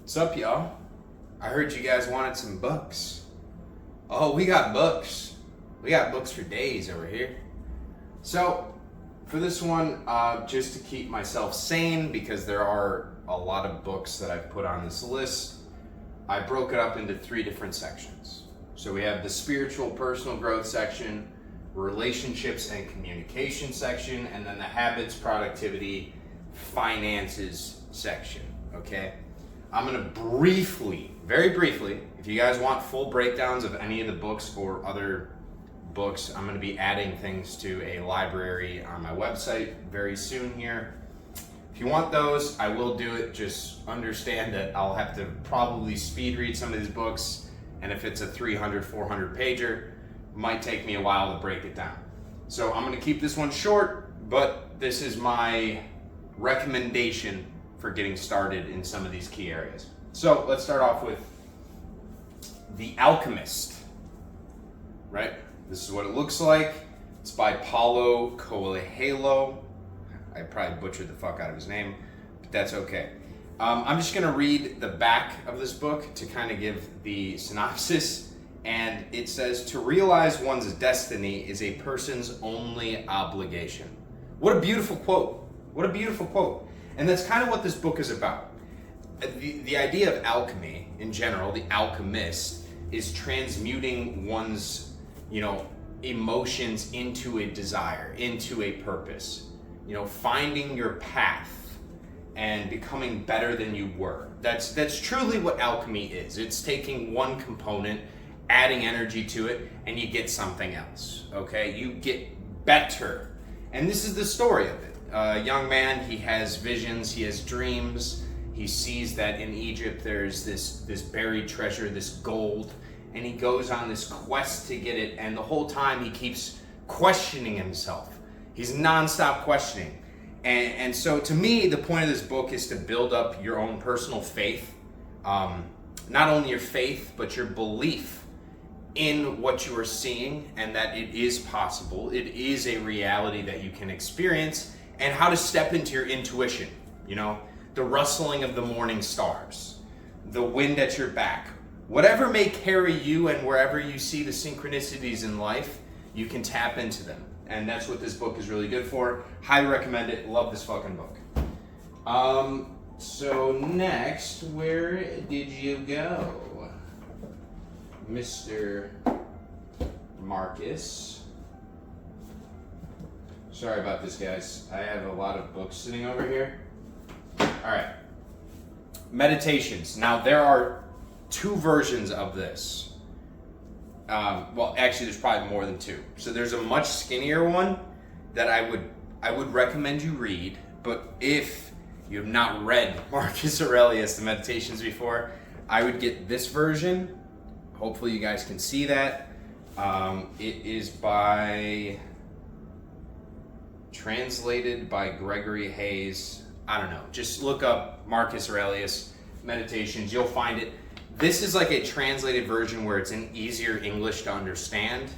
What's up, y'all? I heard you guys wanted some books. Oh, we got books. We got books for days over here. So, for this one, just to keep myself sane, because there are a lot of books that I've put on this list, I broke it up into 3 different sections. So we have the spiritual personal growth section, relationships and communication section, and then the habits, productivity, finances section, okay? I'm gonna briefly, very briefly, if you guys want full breakdowns of any of the books or other books, I'm gonna be adding things to a library on my website very soon here. If you want those, I will do it. Just understand that I'll have to probably speed read some of these books, and if it's a 300, 400 pager, it might take me a while to break it down. So I'm gonna keep this one short, but this is my recommendation for getting started in some of these key areas. So let's start off with The Alchemist, right? This is what it looks like. It's by Paulo Coelho. I probably butchered the fuck out of his name, but that's okay. I'm just gonna read the back of this book to kind of give the synopsis, and it says, to realize one's destiny is a person's only obligation. What a beautiful quote. What a beautiful quote. And that's kind of what this book is about. The idea of alchemy in general, the alchemist, is transmuting one's, emotions into a desire, into a purpose. Finding your path and becoming better than you were. That's truly what alchemy is. It's taking one component, adding energy to it, and you get something else, okay? You get better. And this is the story of it. A young man, he has visions, he has dreams. He sees that in Egypt there's this buried treasure, this gold, and he goes on this quest to get it, and the whole time he keeps questioning himself. He's nonstop questioning. And so to me, the point of this book is to build up your own personal faith. Not only your faith, but your belief in what you are seeing, and that it is possible. It is a reality that you can experience, and how to step into your intuition, the rustling of the morning stars, the wind at your back, whatever may carry you, and wherever you see the synchronicities in life, you can tap into them. And that's what this book is really good for. Highly recommend it. Love this fucking book. So next, where did you go, Mr. Marcus? Sorry about this, guys. I have a lot of books sitting over here. All right. Meditations. Now, there are 2 versions of this. Well, actually, there's probably more than 2. So there's a much skinnier one that I would recommend you read. But if you have not read Marcus Aurelius, The Meditations, before, I would get this version. Hopefully, you guys can see that. It is translated by Gregory Hayes. I don't know. Just look up Marcus Aurelius Meditations. You'll find it. This is like a translated version where it's in easier English to understand.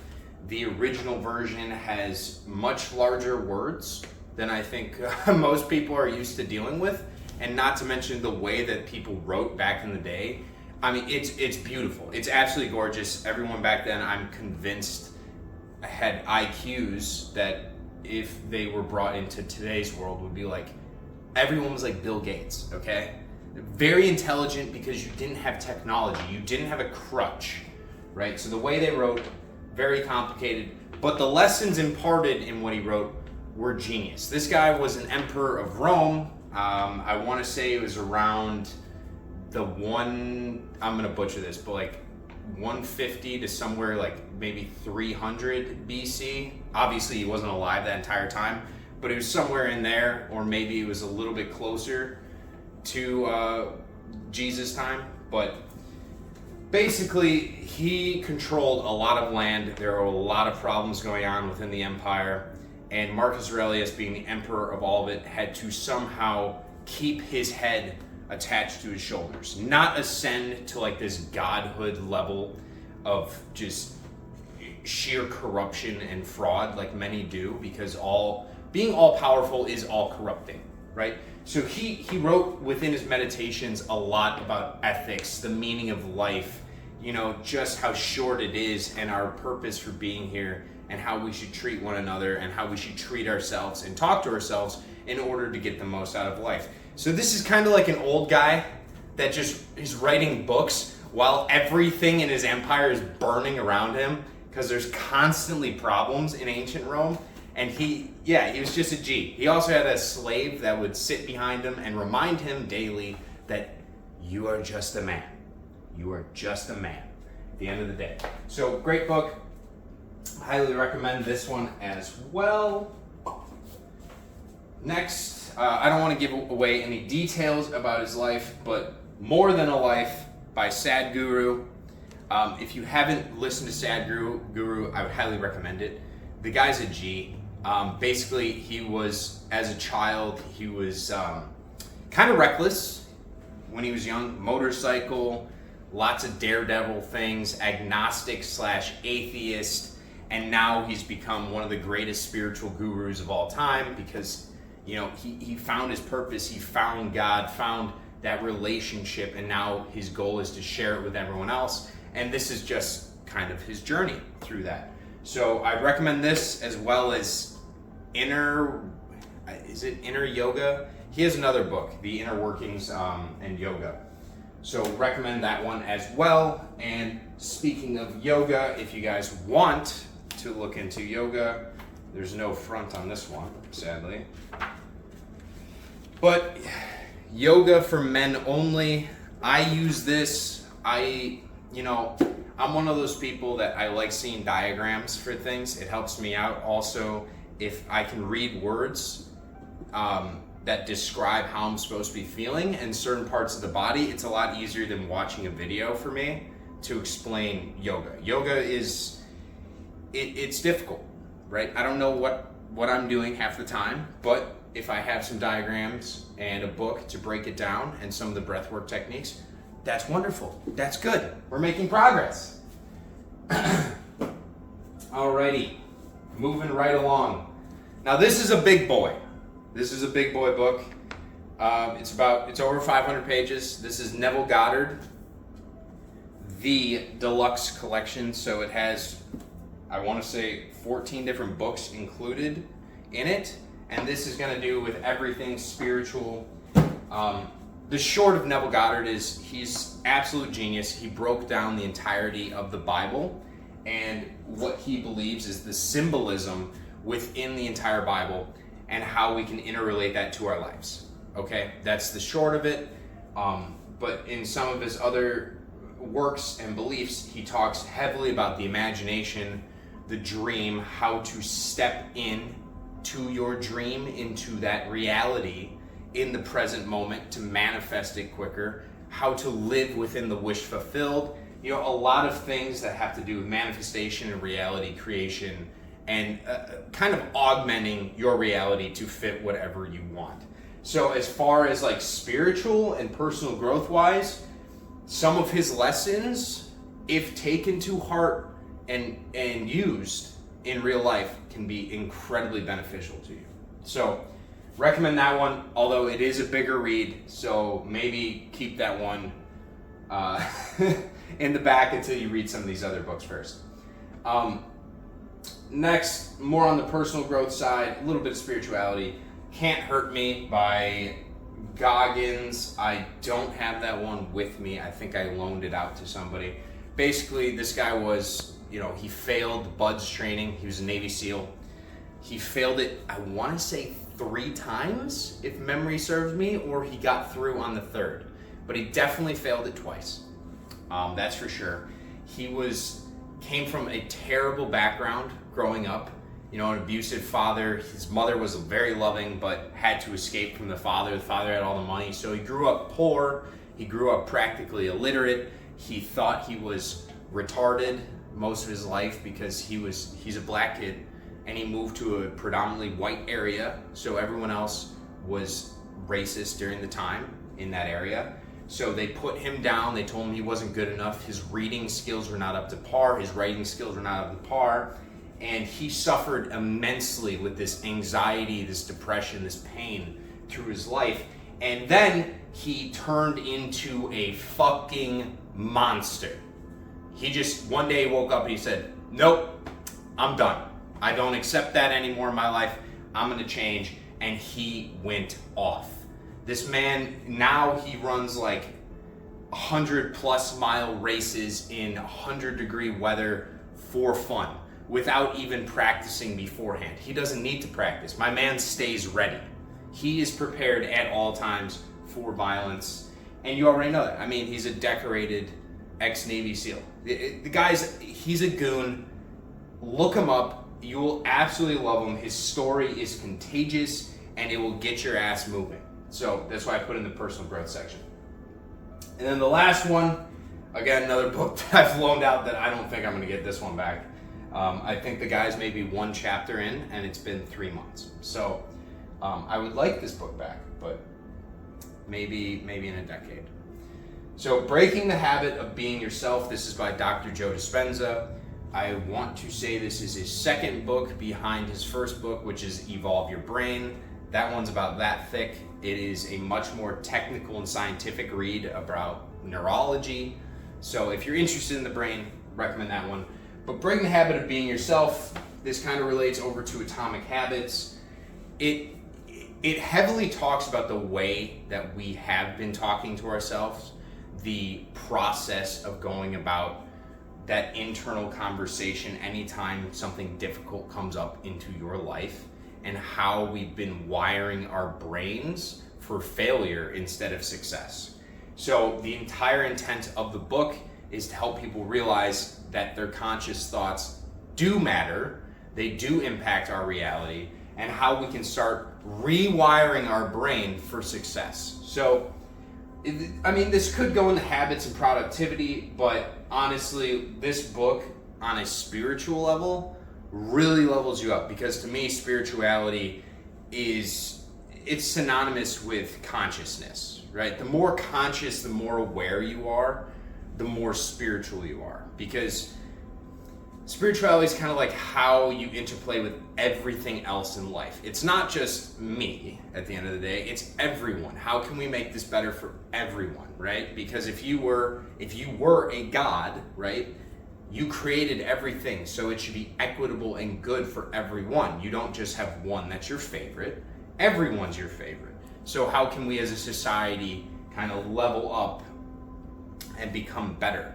The original version has much larger words than I think most people are used to dealing with. And not to mention the way that people wrote back in the day. I mean, it's beautiful. It's absolutely gorgeous. Everyone back then, I'm convinced, had IQs that if they were brought into today's world would be like, everyone was like Bill Gates, okay? Very intelligent because you didn't have technology. You didn't have a crutch, right? So the way they wrote, very complicated, but the lessons imparted in what he wrote were genius. This guy was an emperor of Rome. I want to say it was around I'm going to butcher this, but like 150 to somewhere like maybe 300 BC. Obviously, he wasn't alive that entire time, but it was somewhere in there, or maybe it was a little bit closer to Jesus' time. But basically, he controlled a lot of land. There were a lot of problems going on within the empire, and Marcus Aurelius, being the emperor of all of it, had to somehow keep his head attached to his shoulders, not ascend to like this godhood level of just sheer corruption and fraud like many do, because being all powerful is all corrupting. right? So he wrote within his meditations a lot about ethics, the meaning of life, you know, just how short it is and our purpose for being here and how we should treat one another and how we should treat ourselves and talk to ourselves in order to get the most out of life. So this is kind of like an old guy that just is writing books while everything in his empire is burning around him because there's constantly problems in ancient Rome. And he was just a G. He also had a slave that would sit behind him and remind him daily that you are just a man. You are just a man at the end of the day. So great book. Highly recommend this one as well. Next, I don't want to give away any details about his life, but More Than a Life by Sadhguru. If you haven't listened to Sadhguru, I would highly recommend it. The guy's a G. Basically, he was, as a child, he was kind of reckless when he was young. Motorcycle, lots of daredevil things, agnostic / atheist, and now he's become one of the greatest spiritual gurus of all time because, you know, he found his purpose, he found God, found that relationship, and now his goal is to share it with everyone else. And this is just kind of his journey through that. So I recommend this as well as Inner Yoga? He has another book, The Inner Workings and Yoga. So recommend that one as well. And speaking of yoga, if you guys want to look into yoga, there's no front on this one, sadly. But yoga for men only. I use this. I'm one of those people that I like seeing diagrams for things. It helps me out. Also, if I can read words that describe how I'm supposed to be feeling in certain parts of the body, it's a lot easier than watching a video for me to explain yoga. Yoga is, it's difficult, right? I don't know what I'm doing half the time, but if I have some diagrams and a book to break it down and some of the breathwork techniques, that's wonderful. That's good. We're making progress. Alrighty, moving right along. Now this is a big boy. This is a big boy book. It's over 500 pages. This is Neville Goddard, the deluxe collection. So it has, I want to say, 14 different books included in it. And this is going to do with everything spiritual. The short of Neville Goddard is he's absolute genius. He broke down the entirety of the Bible and what he believes is the symbolism within the entire Bible and how we can interrelate that to our lives. Okay, that's the short of it. But in some of his other works and beliefs, he talks heavily about the imagination, the dream, how to step in to your dream, into that reality in the present moment to manifest it quicker, how to live within the wish fulfilled. You know, a lot of things that have to do with manifestation and reality creation and kind of augmenting your reality to fit whatever you want. So as far as like spiritual and personal growth wise, some of his lessons, if taken to heart and used in real life, can be incredibly beneficial to you. So recommend that one, although it is a bigger read, so maybe keep that one in the back until you read some of these other books first. Next, more on the personal growth side, a little bit of spirituality. Can't Hurt Me by Goggins. I don't have that one with me. I think I loaned it out to somebody. Basically, this guy was, he failed BUDS training. He was a Navy SEAL. He failed it, I want to say 3 times, if memory serves me, or he got through on the 3rd. But he definitely failed it twice. That's for sure. He came from a terrible background growing up. An abusive father. His mother was very loving, but had to escape from the father. The father had all the money, so he grew up poor. He grew up practically illiterate. He thought he was retarded most of his life because he's a black kid, and he moved to a predominantly white area, so everyone else was racist during the time in that area. So they put him down. They told him he wasn't good enough. His reading skills were not up to par. His writing skills were not up to par. And he suffered immensely with this anxiety, this depression, this pain through his life, and then he turned into a fucking monster. He just one day woke up and he said, nope, I'm done. I don't accept that anymore in my life. I'm gonna change. And he went off. This man, now he runs like 100+ mile races in 100-degree weather for fun without even practicing beforehand. He doesn't need to practice. My man stays ready. He is prepared at all times for violence. And you already know that. I mean, he's a decorated ex-Navy SEAL. The guy's, he's a goon. Look him up. You will absolutely love him. His story is contagious and it will get your ass moving. So that's why I put in the personal growth section. And then the last one, again, another book that I've loaned out that I don't think I'm gonna get this one back. I think the guy's maybe one chapter in and it's been 3 months. So I would like this book back, but maybe in a decade. So Breaking the Habit of Being Yourself, this is by Dr. Joe Dispenza. I want to say this is his second book behind his first book, which is Evolve Your Brain. That one's about that thick. It is a much more technical and scientific read about neurology. So if you're interested in the brain, recommend that one. But Breaking the Habit of Being Yourself, this kind of relates over to Atomic Habits. It heavily talks about the way that we have been talking to ourselves, the process of going about that internal conversation anytime something difficult comes up into your life, and how we've been wiring our brains for failure instead of success. So the entire intent of the book is to help people realize that their conscious thoughts do matter, they do impact our reality, and how we can start rewiring our brain for success. So, I mean, this could go into habits and productivity, but honestly, this book on a spiritual level really levels you up, because to me, spirituality it's synonymous with consciousness, right? The more conscious, the more aware you are, the more spiritual you are, because spirituality is kind of like how you interplay with everything else in life. It's not just me at the end of the day, it's everyone. How can we make this better for everyone, right? Because if you were a god, right, you created everything, so it should be equitable and good for everyone. You don't just have one that's your favorite. Everyone's your favorite. So how can we as a society kind of level up and become better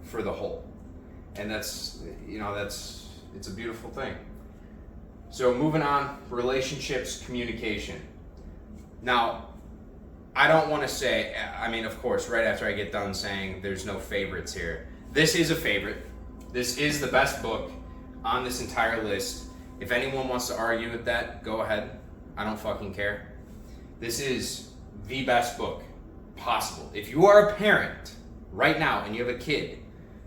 for the whole? And it's a beautiful thing. So moving on, relationships, communication. Now, I don't want to say, I mean, of course, right after I get done saying there's no favorites here, this is a favorite. This is the best book on this entire list. If anyone wants to argue with that, go ahead. I don't fucking care. This is the best book possible. If you are a parent right now and you have a kid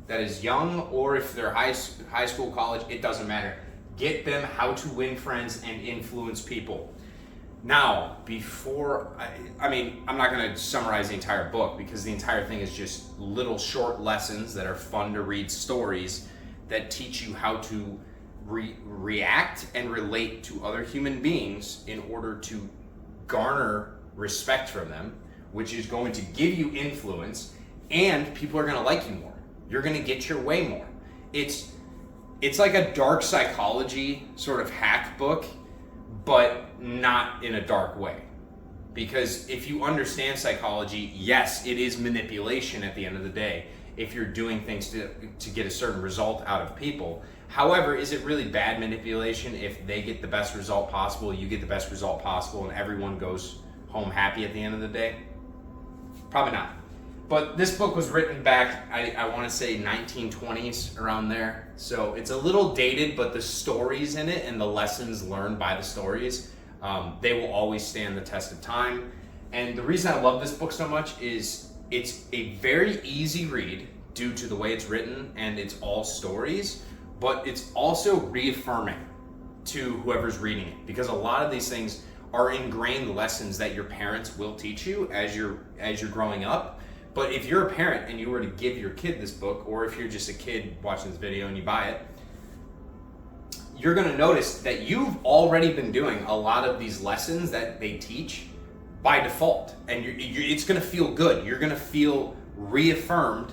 that is young, or if they're high school, college, it doesn't matter. Get them How to Win Friends and Influence People. Now, I'm not going to summarize the entire book, because the entire thing is just little short lessons that are fun to read, stories that teach you how to react and relate to other human beings in order to garner respect from them, which is going to give you influence, and people are going to like you more. You're going to get your way more. It's like a dark psychology sort of hack book, but not in a dark way. Because if you understand psychology, yes, it is manipulation at the end of the day if you're doing things to get a certain result out of people. However, is it really bad manipulation if they get the best result possible, you get the best result possible, and everyone goes home happy at the end of the day? Probably not. But this book was written back, I want to say 1920s, around there. So it's a little dated, but the stories in it and the lessons learned by the stories, they will always stand the test of time. And the reason I love this book so much is it's a very easy read due to the way it's written, and it's all stories, but it's also reaffirming to whoever's reading it, because a lot of these things are ingrained lessons that your parents will teach you as you're growing up. But if you're a parent and you were to give your kid this book, or if you're just a kid watching this video and you buy it, you're going to notice that you've already been doing a lot of these lessons that they teach by default, and it's going to feel good. You're going to feel reaffirmed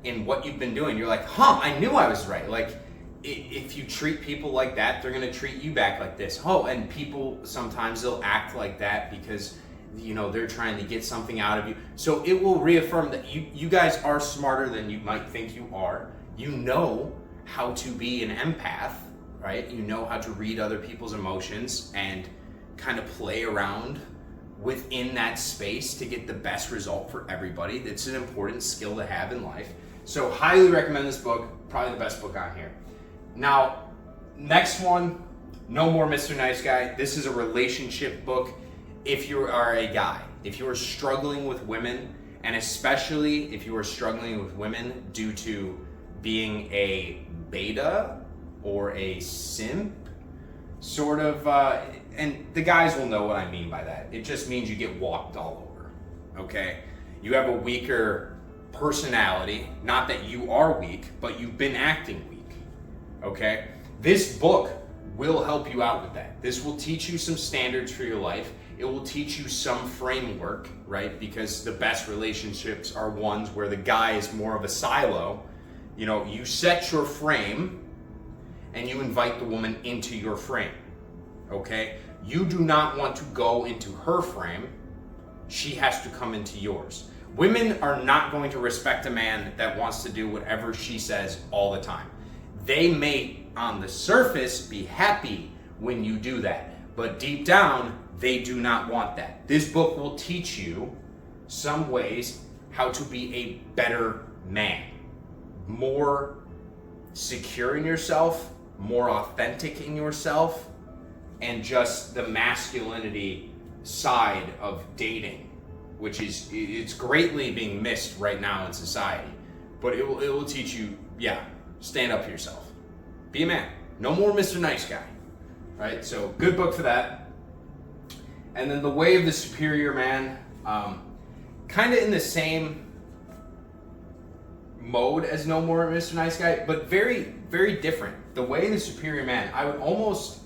in what you've been doing. You're like, I knew I was right. Like, if you treat people like that, they're going to treat you back like this. And people, sometimes they'll act like that because, they're trying to get something out of you. So it will reaffirm that you guys are smarter than you might think you are. You know how to be an empath, right? You know how to read other people's emotions and kind of play around within that space to get the best result for everybody. It's an important skill to have in life. So highly recommend this book, probably the best book on here. Now, next one, No More Mr. Nice Guy. This is a relationship book. If you are a guy, if you are struggling with women, and especially if you are struggling with women due to being a beta or a simp, sort of, and the guys will know what I mean by that. It just means you get walked all over, okay? You have a weaker personality, not that you are weak, but you've been acting weak, okay? This book will help you out with that. This will teach you some standards for your life. It will teach you some framework, right? Because the best relationships are ones where the guy is more of a silo. You set your frame and you invite the woman into your frame, okay? You do not want to go into her frame. She has to come into yours. Women are not going to respect a man that wants to do whatever she says all the time. They may, on the surface, be happy when you do that, but deep down, they do not want that. This book will teach you some ways how to be a better man, more secure in yourself, more authentic in yourself, and just the masculinity side of dating, which is, it's greatly being missed right now in society. But it will teach you, stand up for yourself. Be a man. No more Mr. Nice Guy. Right? So good book for that. And then The Way of the Superior Man, kind of in the same mode as No More Mr. Nice Guy, but very, very different. The Way of the Superior Man, I would almost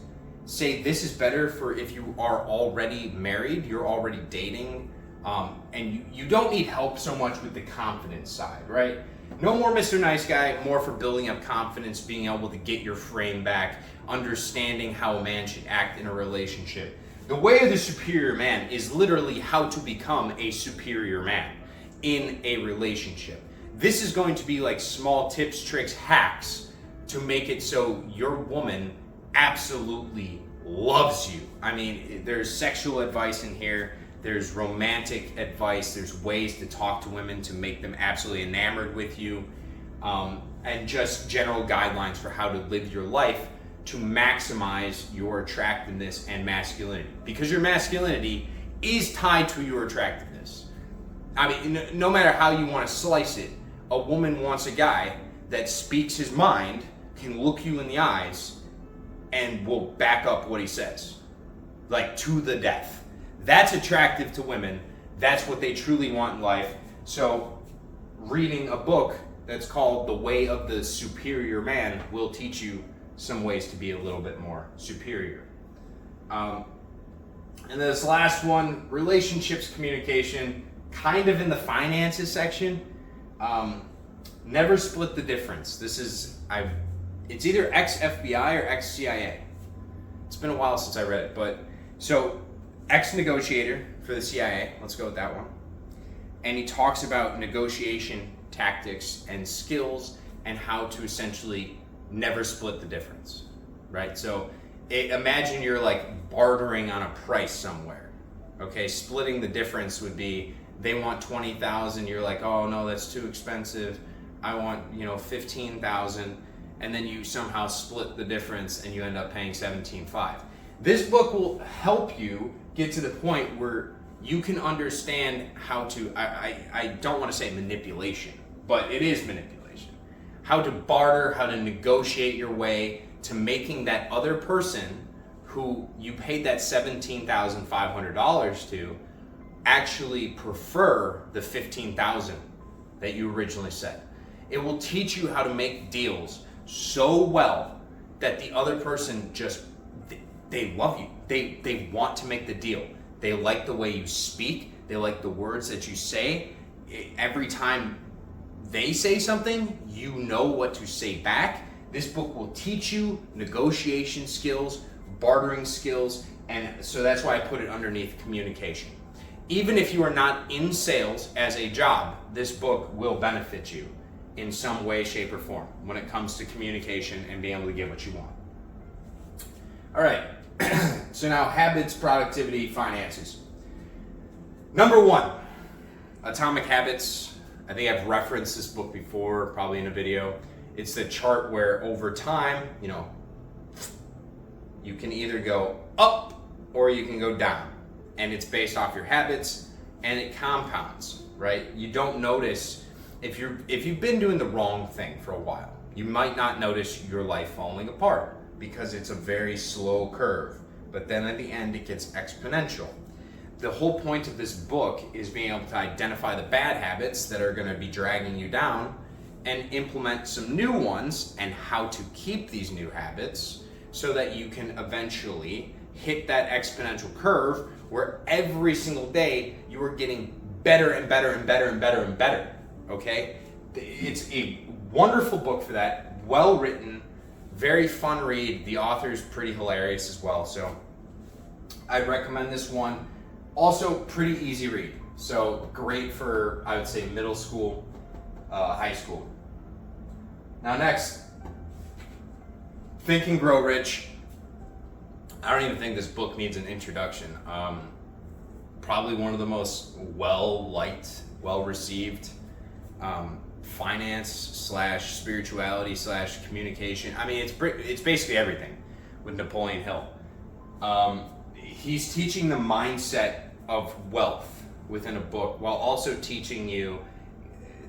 say this is better for if you are already married, you're already dating, and you don't need help so much with the confidence side, right? No More Mr. Nice Guy, more for building up confidence, being able to get your frame back, understanding how a man should act in a relationship. The Way of the Superior Man is literally how to become a superior man in a relationship. This is going to be like small tips, tricks, hacks to make it so your woman absolutely loves you. I mean, there's sexual advice in here, there's romantic advice, there's ways to talk to women to make them absolutely enamored with you, and just general guidelines for how to live your life to maximize your attractiveness and masculinity. Because your masculinity is tied to your attractiveness. I mean, no matter how you want to slice it, a woman wants a guy that speaks his mind, can look you in the eyes, and will back up what he says. Like, to the death. That's attractive to women. That's what they truly want in life. So, reading a book that's called The Way of the Superior Man will teach you some ways to be a little bit more superior. And this last one, relationships, communication, kind of in the finances section. Never split the difference. This is, it's either ex-FBI or ex-CIA. It's been a while since I read it, but so ex-negotiator for the CIA, let's go with that one. And he talks about negotiation tactics and skills and how to essentially never split the difference, right? So imagine you're like bartering on a price somewhere, okay? Splitting the difference would be they want 20,000, you're like, oh no, that's too expensive. I want, 15,000, and then you somehow split the difference and you end up paying 17.5. This book will help you get to the point where you can understand how to, I don't want to say manipulation, but it is manipulation. How to barter, how to negotiate your way to making that other person who you paid that $17,500 to actually prefer the $15,000 that you originally said. It will teach you how to make deals so well that the other person just, they love you. They want to make the deal. They like the way you speak. They like the words that you say. Every time they say something, you know what to say back. This book will teach you negotiation skills, bartering skills, and so that's why I put it underneath communication. Even if you are not in sales as a job, this book will benefit you in some way, shape, or form when it comes to communication and being able to get what you want. All right, so now habits, productivity, finances. Number 1, Atomic Habits. I think I've referenced this book before, probably in a video. It's the chart where over time, you can either go up or you can go down. And it's based off your habits, and it compounds, right? You don't notice, if you've been doing the wrong thing for a while, you might not notice your life falling apart because it's a very slow curve. But then at the end, it gets exponential. The whole point of this book is being able to identify the bad habits that are going to be dragging you down and implement some new ones, and how to keep these new habits so that you can eventually hit that exponential curve where every single day you are getting better and better and better and better and better, okay? It's a wonderful book for that, well written, very fun read. The author's pretty hilarious as well, so I'd recommend this one. Also, pretty easy read, so great for, I would say, middle school, high school. Now next, Think and Grow Rich. I don't even think this book needs an introduction. Probably one of the most well-liked, well-received finance / spirituality / communication. I mean, it's basically everything with Napoleon Hill. He's teaching the mindset of wealth within a book while also teaching you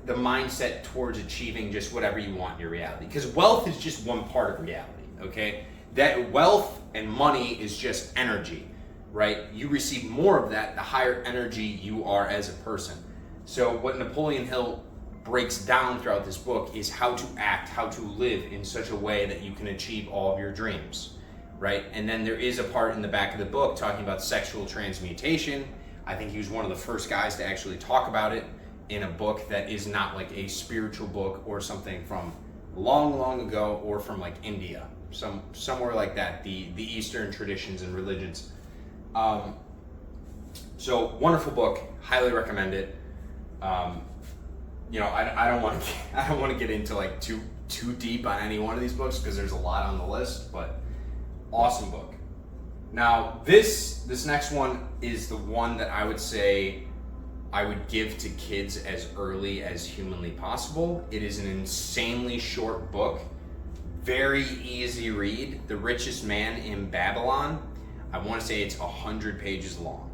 the mindset towards achieving just whatever you want in your reality. Because wealth is just one part of reality, okay? That wealth and money is just energy, right? You receive more of that, the higher energy you are as a person. So what Napoleon Hill breaks down throughout this book is how to act, how to live in such a way that you can achieve all of your dreams, right? And then there is a part in the back of the book talking about sexual transmutation. I think he was one of the first guys to actually talk about it in a book that is not like a spiritual book or something from long, long ago, or from like India, somewhere like that, the Eastern traditions and religions. So wonderful book, highly recommend it. I don't want to get into like too deep on any one of these books because there's a lot on the list, but awesome book. Now this next one is the one that I would say I would give to kids as early as humanly possible. It is an insanely short book, very easy read. The Richest Man in Babylon. I want to say it's 100 pages long,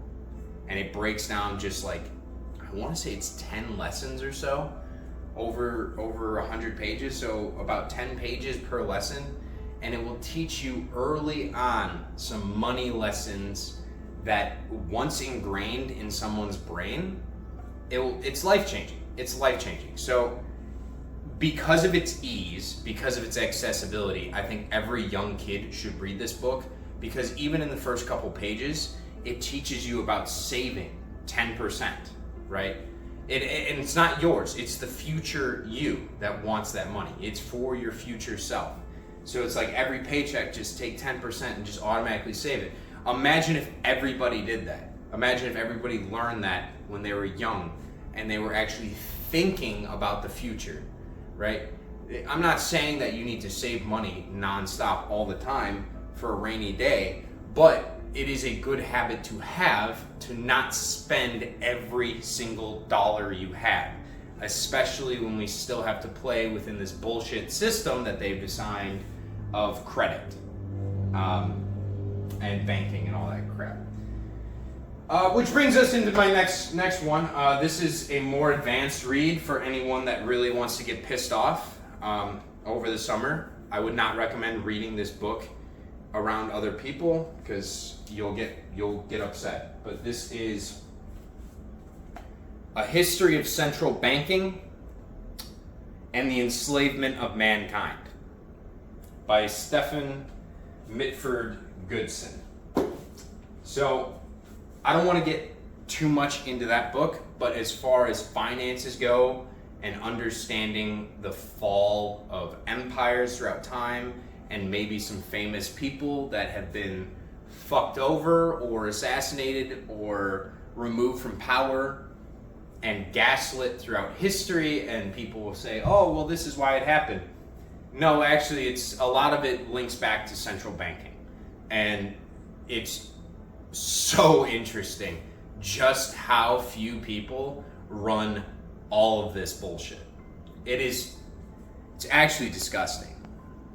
and it breaks down just like, I want to say it's 10 lessons or so, over 100 pages, so about 10 pages per lesson, and it will teach you early on some money lessons that once ingrained in someone's brain, it's life-changing. It's life-changing. So because of its ease, because of its accessibility, I think every young kid should read this book, because even in the first couple pages, it teaches you about saving 10%, right? And it's not yours. It's the future you that wants that money. It's for your future self. So it's like every paycheck, just take 10% and just automatically save it. Imagine if everybody did that. Imagine if everybody learned that when they were young and they were actually thinking about the future, right? I'm not saying that you need to save money nonstop all the time for a rainy day, but it is a good habit to have, to not spend every single dollar you have, especially when we still have to play within this bullshit system that they've designed of credit and banking and all that crap. Which brings us into my next one. This is a more advanced read for anyone that really wants to get pissed off over the summer. I would not recommend reading this book around other people because you'll get upset. But this is A History of Central Banking and the Enslavement of Mankind. by Stephen Mitford Goodson. So I don't want to get too much into that book, but as far as finances go and understanding the fall of empires throughout time and maybe some famous people that have been fucked over or assassinated or removed from power and gaslit throughout history, and people will say, oh, well, this is why it happened. No, actually, it's a lot of it links back to central banking. And it's so interesting just how few people run all of this bullshit. It's actually disgusting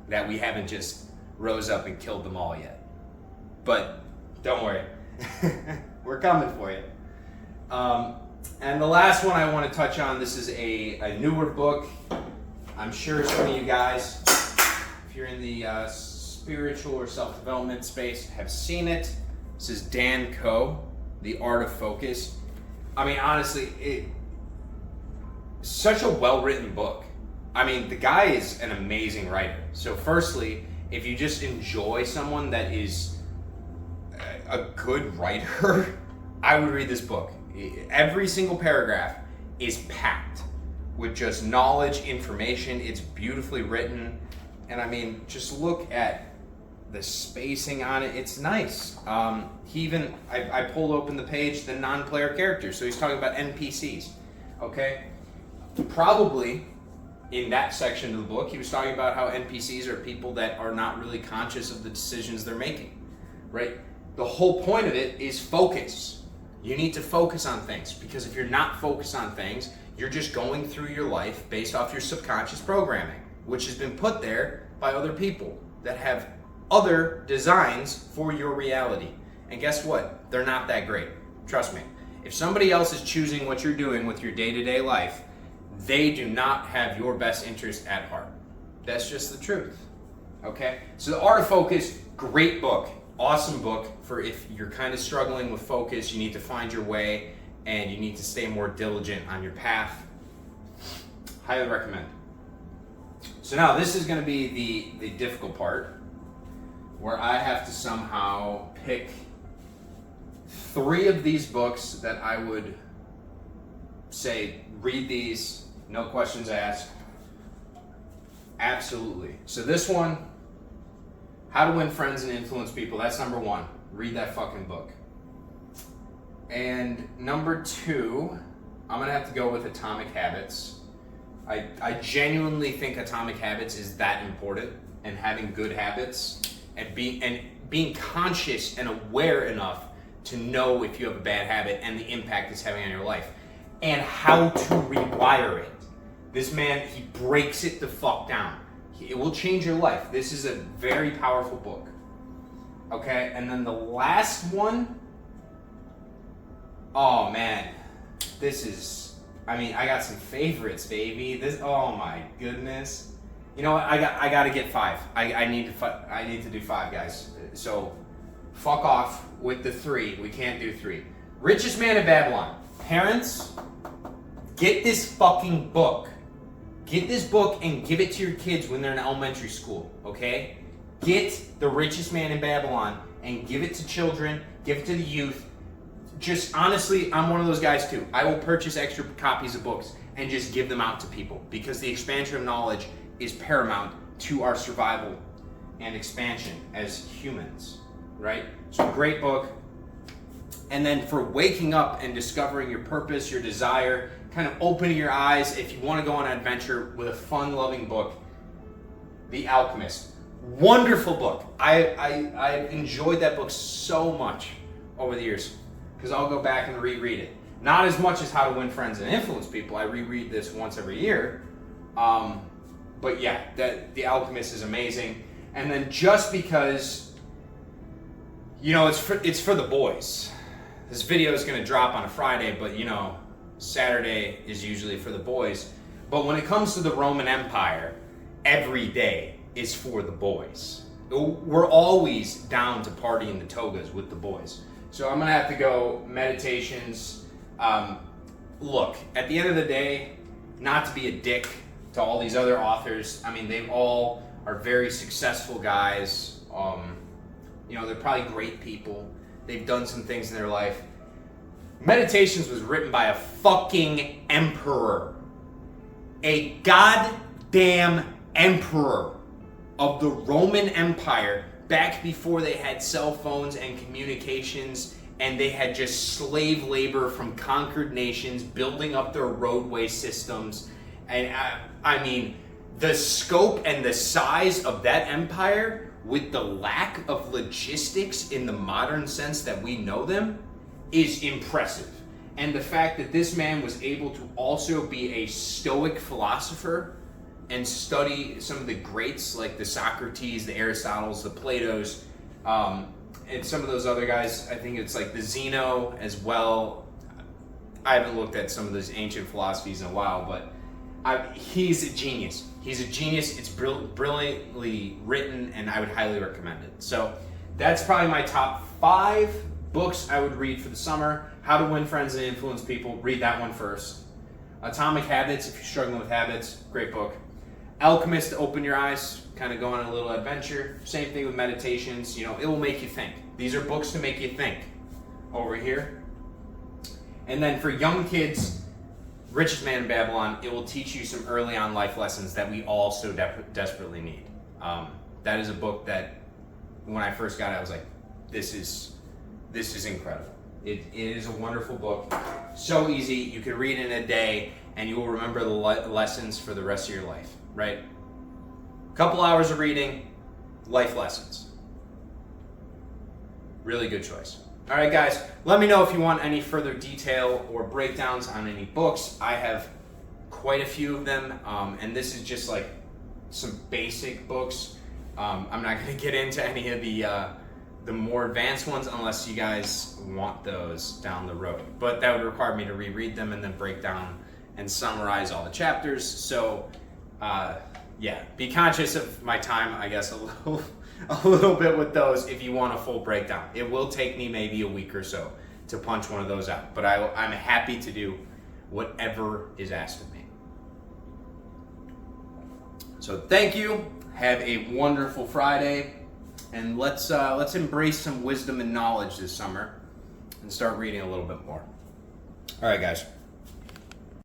that we haven't just rose up and killed them all yet. But don't worry, we're coming for you. And the last one I want to touch on, this is a newer book. I'm sure some of you guys, if you're in the spiritual or self-development space, have seen it. This is Dan Coe, The Art of Focus. I mean, honestly, it's such a well-written book. I mean, the guy is an amazing writer. So firstly, if you just enjoy someone that is a good writer, I would read this book. Every single paragraph is packed with just knowledge, information. It's beautifully written. And I mean, just look at the spacing on it. It's nice. I pulled open the page, the non-player characters. So he's talking about NPCs, okay? Probably in that section of the book, he was talking about how NPCs are people that are not really conscious of the decisions they're making, right? The whole point of it is focus. You need to focus on things, because if you're not focused on things, you're just going through your life based off your subconscious programming, which has been put there by other people that have other designs for your reality. And guess what? They're not that great. Trust me. If somebody else is choosing what you're doing with your day-to-day life, they do not have your best interest at heart. That's just the truth. Okay? So The Art of Focus, great book. Awesome book for if you're kind of struggling with focus, you need to find your way, and you need to stay more diligent on your path. Highly recommend. So now this is going to be the difficult part, where I have to somehow pick 3 of these books that I would say, read these, no questions asked. Absolutely. So this one, How to Win Friends and Influence People, that's number 1. Read that fucking book. And number 2, I'm gonna have to go with Atomic Habits. I genuinely think Atomic Habits is that important, and having good habits and being conscious and aware enough to know if you have a bad habit and the impact it's having on your life and how to rewire it. This man, he breaks it the fuck down. It will change your life. This is a very powerful book. Okay, and then the last one, oh man, this is, I mean, I got some favorites, baby. This, oh my goodness. You know what, I gotta get 5. I need to do 5, guys. So, fuck off with the 3. We can't do 3. Richest Man in Babylon. Parents, get this fucking book. Get this book and give it to your kids when they're in elementary school, okay? Get The Richest Man in Babylon and give it to children, give it to the youth. Just honestly, I'm one of those guys too. I will purchase extra copies of books and just give them out to people, because the expansion of knowledge is paramount to our survival and expansion as humans, right? So great book. And then for waking up and discovering your purpose, your desire, kind of opening your eyes, if you want to go on an adventure with a fun-loving book, The Alchemist. Wonderful book. I enjoyed that book so much over the years, because I'll go back and reread it. Not as much as How to Win Friends and Influence People. I reread this once every year. But yeah, The Alchemist is amazing. And then just because, you know, it's for the boys. This video is going to drop on a Friday, but you know, Saturday is usually for the boys. But when it comes to the Roman Empire, every day is for the boys. We're always down to party in the togas with the boys. So I'm going to have to go Meditations. Look, at the end of the day, not to be a dick to all these other authors, I mean, they all are very successful guys. You know, they're probably great people. They've done some things in their life. Meditations was written by a fucking emperor. A goddamn emperor of the Roman Empire back before they had cell phones and communications, and they had just slave labor from conquered nations building up their roadway systems. And I mean, the scope and the size of that empire with the lack of logistics in the modern sense that we know them is impressive. And the fact that this man was able to also be a Stoic philosopher and study some of the greats like the Socrates, the Aristotles, the Platos, and some of those other guys. I think it's like the Zeno as well. I haven't looked at some of those ancient philosophies in a while, but he's a genius. He's a genius. It's brilliantly written, and I would highly recommend it. So that's probably my top 5 books I would read for the summer. How to Win Friends and Influence People, read that one first. Atomic Habits, if you're struggling with habits, great book. Alchemist, to open your eyes, kind of go on a little adventure. Same thing with meditations, you know, it will make you think. These are books to make you think over here. And then for young kids, Richest Man in Babylon, it will teach you some early on life lessons that we all so desperately need. That is a book that when I first got it, I was like, this is incredible. It is a wonderful book. So easy. You can read it in a day and you will remember the lessons for the rest of your life, right? Couple hours of reading, life lessons. Really good choice. All right, guys, let me know if you want any further detail or breakdowns on any books. I have quite a few of them, and this is just like some basic books. I'm not going to get into any of the more advanced ones unless you guys want those down the road. But that would require me to reread them and then break down and summarize all the chapters. So, yeah, be conscious of my time, I guess, a little bit with those if you want a full breakdown. It will take me maybe a week or so to punch one of those out, but I'm happy to do whatever is asked of me. So thank you. Have a wonderful Friday, and let's embrace some wisdom and knowledge this summer and start reading a little bit more. All right, guys.